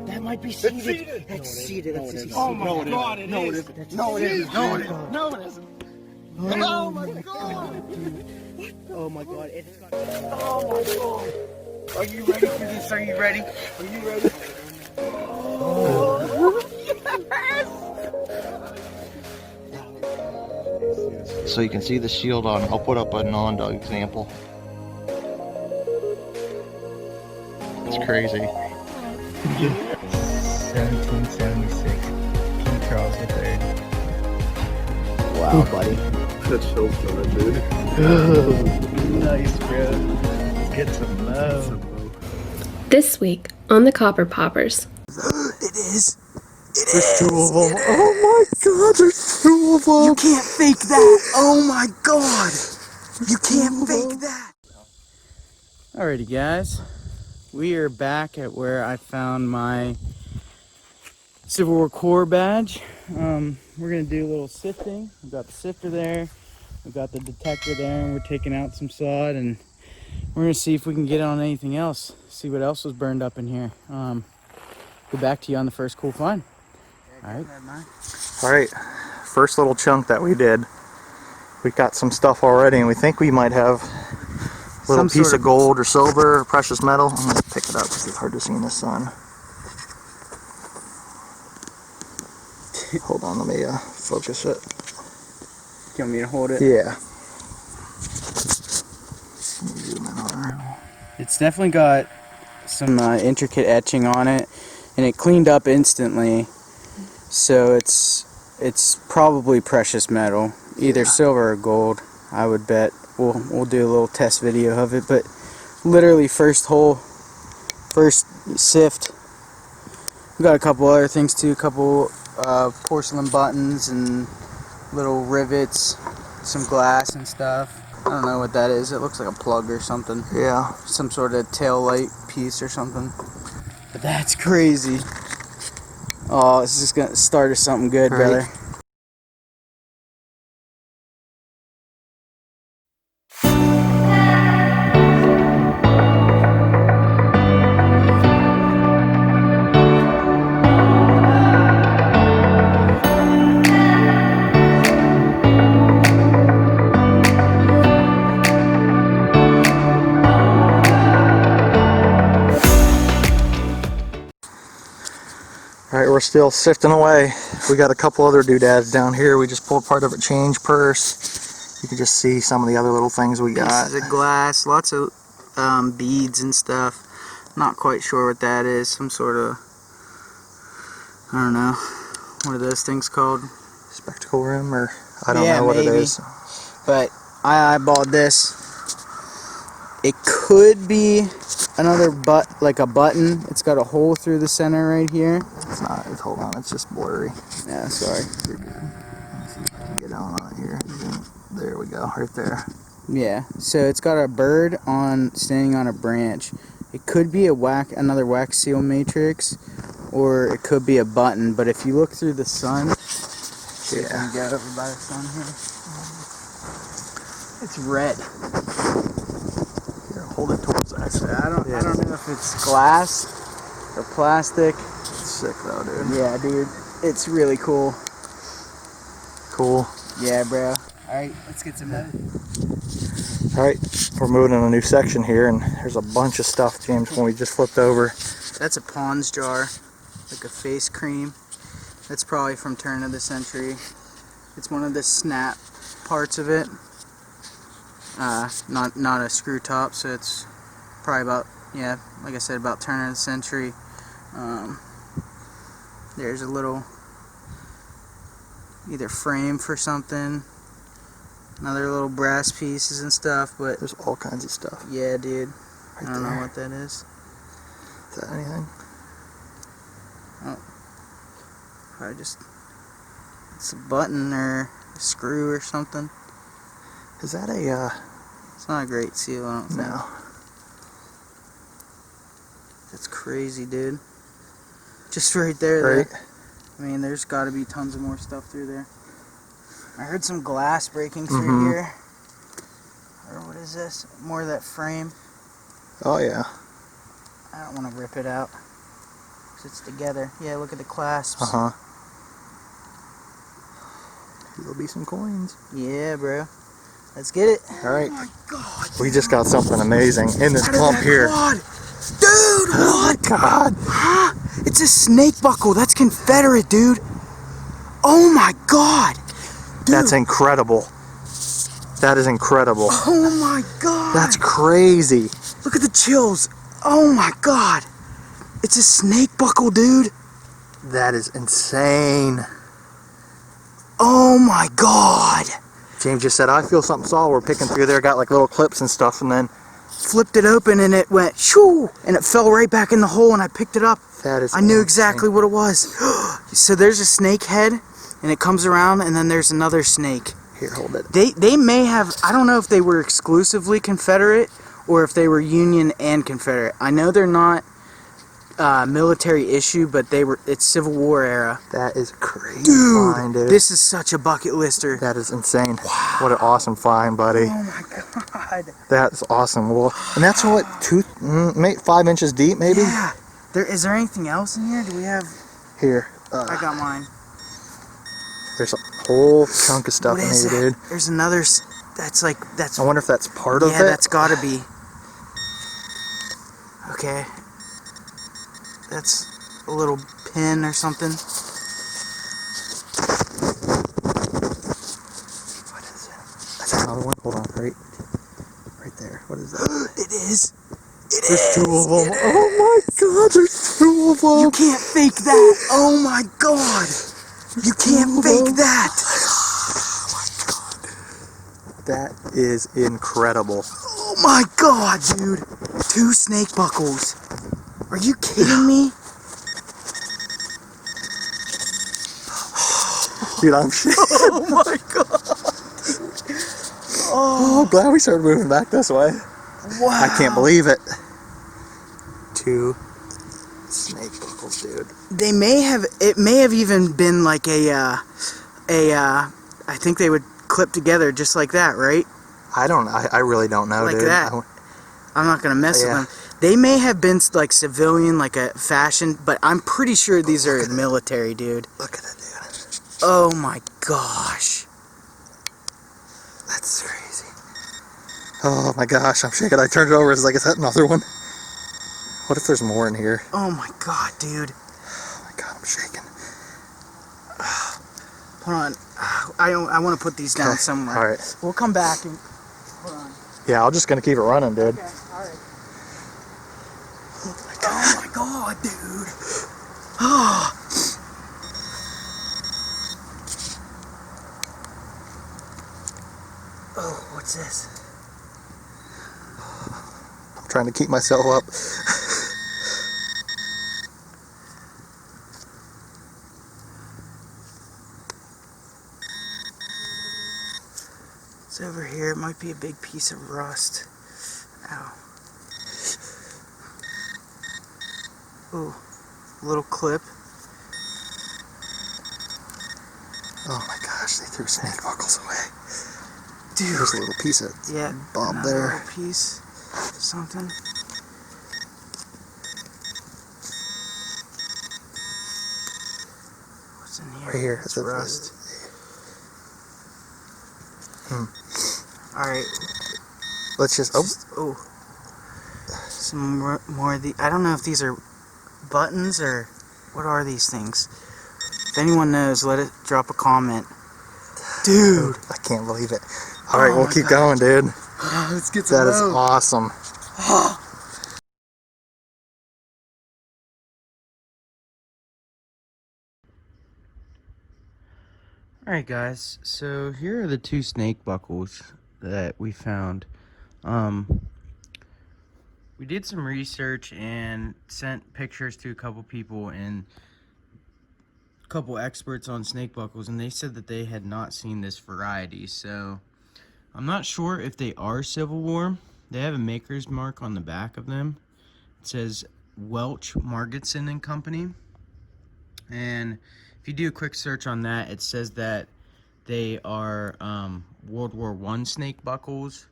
That might be seated. It's seated. That's seated. No, it That's isn't. seated. Oh my God, it is. No, it isn't. No, it isn't. No, it isn't. Oh my God. Oh my God. It's got... Oh my God. Are you ready for this? Are you ready? Are you ready? Oh, yes. So you can see the shield on. I'll put up a non-dog example. It's crazy. 1776. King Charles III. Wow, buddy. That show's coming, dude. Nice, bro. Let's get some love. This week on the Copper Poppers. It is. There's two of them. Oh my God, there's two of them. You can't fake that. Oh my God. You can't fake that. Alrighty, guys. We are back at where I found my Civil War Corps badge. We're gonna do a little sifting. We've got the sifter there, we've got the detector there, and we're taking out some sod, and we're gonna see if we can get on anything else. See what else was burned up in here. Go back to you on the first cool find. Alright, first little chunk that we did. We got some stuff already, and we think we might have a little piece of gold or silver or precious metal. I'm going to pick it up because it's hard to see in the sun. Hold on, let me focus it. You want me to hold it? Yeah. Let me zoom in on her. It's definitely got some intricate etching on it, and it cleaned up instantly. So it's probably precious metal, either silver or gold. I would bet. We'll do a little test video of it, but literally first hole, first sift. We got a couple other things too, a couple porcelain buttons and little rivets, some glass and stuff. I don't know what that is. It looks like a plug or something. Yeah. Some sort of tail light piece or something. But that's crazy. Oh, this is gonna start us something good, Right. brother. Alright, we're still sifting away. We got a couple other doodads down here. We just pulled part of a change purse. You can just see some of the other little things we got. Pieces of glass, lots of beads and stuff. Not quite sure what that is. Some sort of, I don't know, what are those things called? Spectacle rim, or I don't know what maybe. it is. But I eyeballed this. It could be another like a button. It's got a hole through the center right here. It's not. Hold on, it's just blurry. Yeah, sorry. You're good. Let's see if I can get on it here. There we go, right there. Yeah, so it's got a bird standing on a branch. It could be another wax seal matrix, or it could be a button. But if you look through the sun, see if we get over by the sun here. It's red. Here, hold it towards us. I don't know if it's glass or plastic. It's sick though, dude. Yeah, dude, it's really cool. Cool. Yeah, bro. All right, let's get some of Alright, we're moving in a new section here, and there's a bunch of stuff, James, when we just flipped over. That's a Pond's jar, like a face cream. That's probably from turn of the century. It's one of the snap parts of it. Not a screw top, so it's probably about, yeah, like I said, about turn of the century. There's a little either frame for something, another little brass pieces and stuff, but There's all kinds of stuff. yeah, dude, Right I don't there. know what that is. Is that anything? Probably just, it's a button or a screw or something. Is that a, It's not a great seal, I don't think. no. That's crazy, dude. Just right there, Right? I mean, there's got to be tons of more stuff through there. I heard some glass breaking through here. Or what is this? More of that frame. Oh, yeah. I don't want to rip it out. 'Cause Sits together. Yeah, look at the clasps. Uh-huh. There'll be some coins. Yeah, bro. Let's get it. All right. Oh my god. We just got something amazing in this Out of clump that here. quad. Dude, what? God. Huh? It's a snake buckle. That's Confederate, dude. Oh my god. Dude. That's incredible. That is incredible. Oh my god. That's crazy. Look at the chills. Oh my god. It's a snake buckle, dude. That is insane. Oh my god. James just said, I feel something solid. We're picking through there, got like little clips and stuff, and then Flipped it open and it went shoo, and it fell right back in the hole, and I picked it up. that is I knew insane. exactly what it was. So there's a snake head, and it comes around, and then there's another snake. Here, hold it. They may have, I don't know if they were exclusively Confederate or if they were Union and Confederate. I know they're not military issue, but it's Civil War era. That is crazy. Dude, find, dude. this is such a bucket lister. That is insane. Wow. What an awesome find, buddy. Oh my god. That's awesome. Well, and that's what, 5 inches deep, maybe? Yeah. Is there anything else in here? Do we have? Here. I got mine. There's a whole chunk of stuff What in is here, that? dude. There's another. That's. I wonder if that's part of Yeah, it. that's gotta be. Okay. That's a little pin or something. What is it? That's another one. Hold on, right there. What is that? It is. There's two of them. Oh my god, there's two of them. You can't fake that. Oh my god. You can't fake that. That is incredible. Oh my god, dude. 2 snake buckles. Are you kidding me? Dude, I'm shaking. Oh my god. Oh, I'm glad we started moving back this way. Wow. I can't believe it. 2 snake buckles, dude. They may have. It may have even been like I think they would clip together just like that, right? I don't. I really don't know, Like dude. that. I'm not gonna mess Yeah. with them. They may have been like civilian, like a fashion, but I'm pretty sure these are military, dude. Look at it, dude. Oh my gosh. That's crazy. Oh my gosh, I'm shaking. I turned it over. It's like, is that another one? What if there's more in here? Oh my god, dude. Oh my god, I'm shaking. Hold on. I want to put these down Okay, somewhere. all right. We'll come back and. Hold on. Yeah, I'm just gonna keep it running, dude. Okay. All right. Oh my god, dude. Oh. Oh, what's this? I'm trying to keep myself up. It's over here. It might be a big piece of rust. Ow. Ooh, little clip. Oh my gosh, they threw snake buckles away. Dude. There's a little piece of Yeah, bob another there. little piece. Something. What's in here? Right here. It's rust. Alright. Let's just. Oh. Some more of the. I don't know if these are buttons or what are these things. If anyone knows, let it drop a comment. Dude. I can't believe it. All right, Oh we'll my keep God. going, dude. Let's get some That is rope. awesome. Alright guys, so here are the 2 snake buckles that we found. We did some research and sent pictures to a couple people and a couple experts on snake buckles, and they said that they had not seen this variety. So I'm not sure if they are Civil War. They have a maker's mark on the back of them. It says Welch, Margetson and Company. And if you do a quick search on that, it says that they are World War I snake buckles.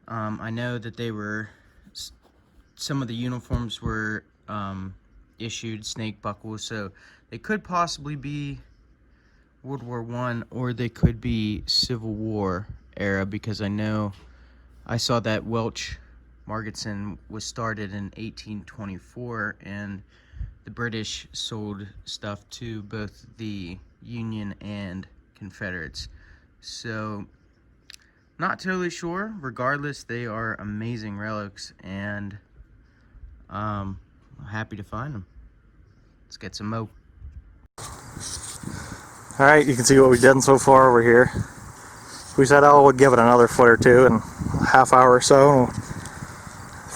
I know that they were, some of the uniforms were issued snake buckles, so they could possibly be World War I, or they could be Civil War era, because I know I saw that Welch Margetson was started in 1824, and the British sold stuff to both the Union and Confederates. So, not totally sure. Regardless, they are amazing relics, and I'm happy to find them. Let's get some mo. Alright, you can see what we've done so far over here. We said, oh, we'll give it another foot or two, and a half hour or so.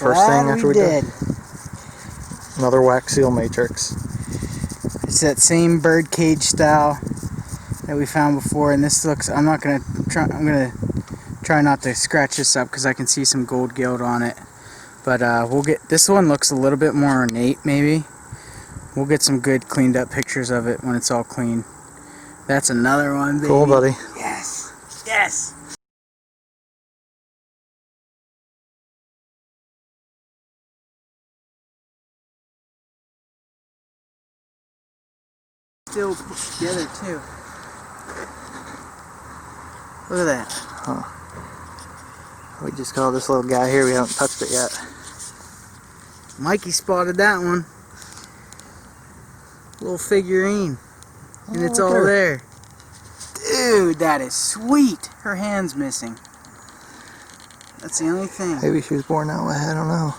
First thing after we did. Another wax seal matrix. It's that same bird cage style that we found before, and this looks, I'm gonna try not to scratch this up because I can see some gold gilt on it. But we'll get, this one looks a little bit more ornate maybe. We'll get some good cleaned up pictures of it when it's all clean. That's another one, baby. Cool, buddy. Yes. Yes. Still put together too. Look at that. Huh. We just caught this little guy here. We haven't touched it yet. Mikey spotted that one. Little figurine. And it's all there. Dude, that is sweet. Her hand's missing. That's the only thing. Maybe she was born that way. I don't know.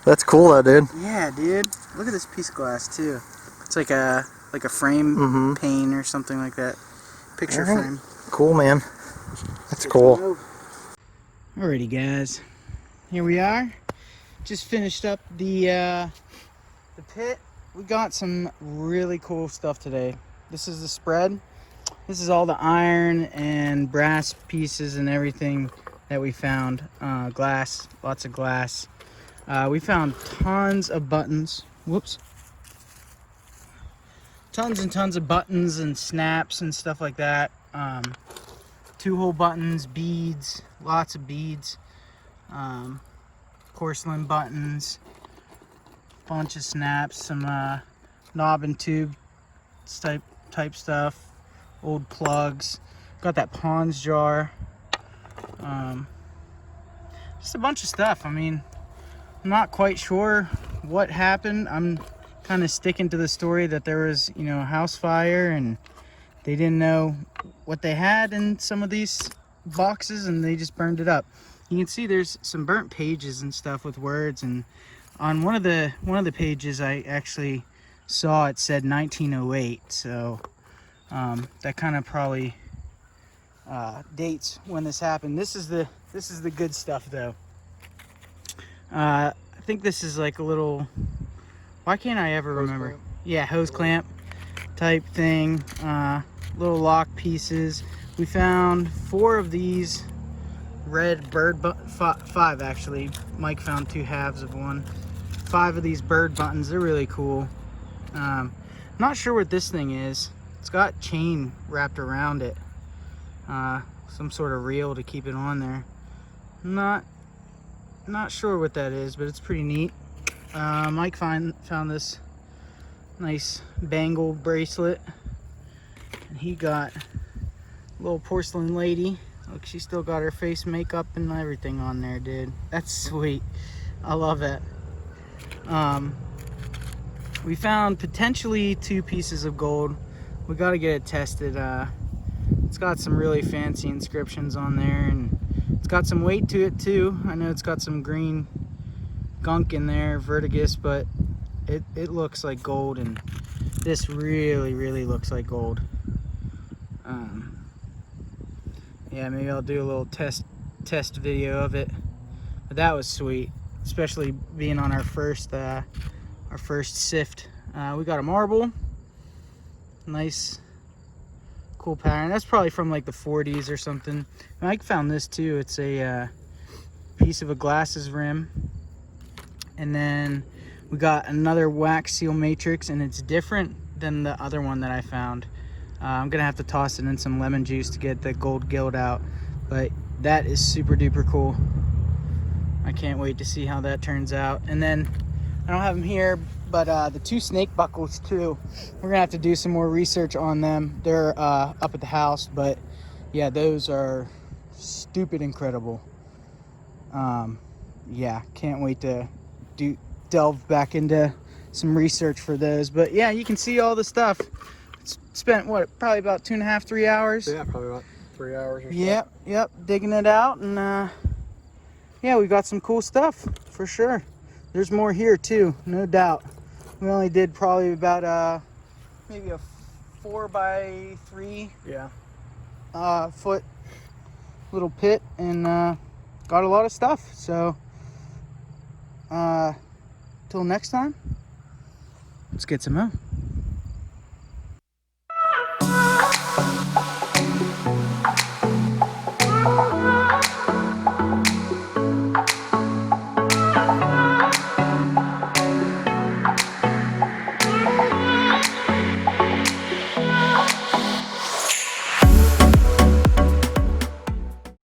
That's cool though, dude. Yeah, dude. Look at this piece of glass too. It's like a frame pane or something like that. Picture frame. Cool, man. That's cool. Alrighty, guys. Here we are. Just finished up the pit. We got some really cool stuff today. This is the spread. This is all the iron and brass pieces and everything that we found. Glass, lots of glass. We found tons of buttons. Whoops. Tons and tons of buttons and snaps and stuff like that. 2-hole buttons, beads, lots of beads. Porcelain buttons. Bunch of snaps, some knob and tube type stuff, old plugs. Got that Pond's jar. Just a bunch of stuff. I mean, I'm not quite sure what happened. I'm kind of sticking to the story that there was, you know, a house fire and they didn't know what they had in some of these boxes and they just burned it up. You can see there's some burnt pages and stuff with words, and on one of the pages I actually saw it said 1908, so that kind of probably dates when this happened. This is the good stuff though. I think this is like a little, why can't I ever remember? Clamp. Yeah, hose clamp type thing. Little lock pieces. We found 4 of these red bird 5 actually. Mike found 2 halves of one. 5 of these bird buttons. They're really cool. Not sure what this thing is. It's got chain wrapped around it. Some sort of reel to keep it on there. Not sure what that is, but it's pretty neat. Mike found this nice bangle bracelet, and he got a little porcelain lady. Look, she still got her face makeup and everything on there, dude. That's sweet. I love it. We found potentially 2 pieces of gold. We got to get it tested. It's got some really fancy inscriptions on there, and it's got some weight to it too. I know it's got some green gunk in there, verdigris, but it looks like gold, and this really looks like gold. Yeah, maybe I'll do a little test video of it. But that was sweet, especially being on our first sift. We got a marble, nice, cool pattern. That's probably from like the 40s or something. Mike found this too. It's a piece of a glasses rim, and then we got another wax seal matrix, and it's different than the other one that I found. I'm gonna have to toss it in some lemon juice to get the gold gilt out, but that is super duper cool. I can't wait to see how that turns out. And then I don't have them here, but the 2 snake buckles too. We're gonna have to do some more research on them. They're up at the house, but yeah, those are stupid incredible. Yeah, can't wait to delve back into some research for those. But yeah, you can see all the stuff. Spent what, probably about 2.5, 3 hours. Yeah, probably about 3 hours or so. Yep, digging it out, and yeah, we got some cool stuff for sure. There's more here too, no doubt. We only did probably about maybe a 4x3 foot little pit, and got a lot of stuff. So till next time, let's get some more.